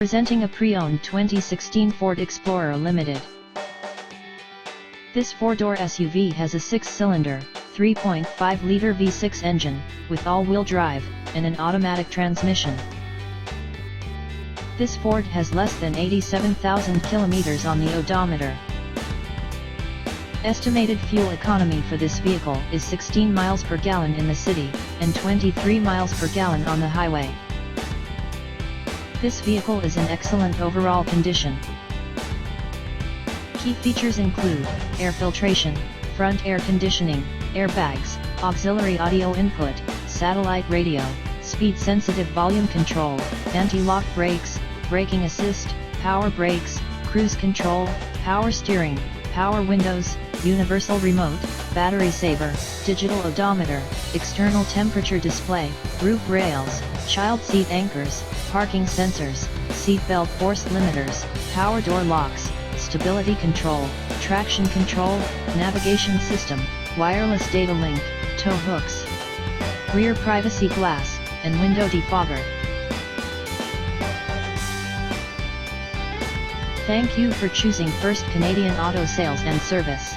Presenting a pre-owned 2016 Ford Explorer Limited. This four-door SUV has a 6-cylinder, 3.5-liter V6 engine, with all-wheel drive, and an automatic transmission. This Ford has less than 87,000 kilometers on the odometer. Estimated fuel economy for this vehicle is 16 miles per gallon in the city, and 23 miles per gallon on the highway. This vehicle is in excellent overall condition. Key features include air filtration, front air conditioning, airbags, auxiliary audio input, satellite radio, speed-sensitive volume control, anti-lock brakes, braking assist, power brakes, cruise control, power steering, power windows, universal remote, battery saver, digital odometer, external temperature display, roof rails, child seat anchors, parking sensors, seat belt force limiters, power door locks, stability control, traction control, navigation system, wireless data link, tow hooks, rear privacy glass, and window defogger. Thank you for choosing First Canadian Auto Sales and Service.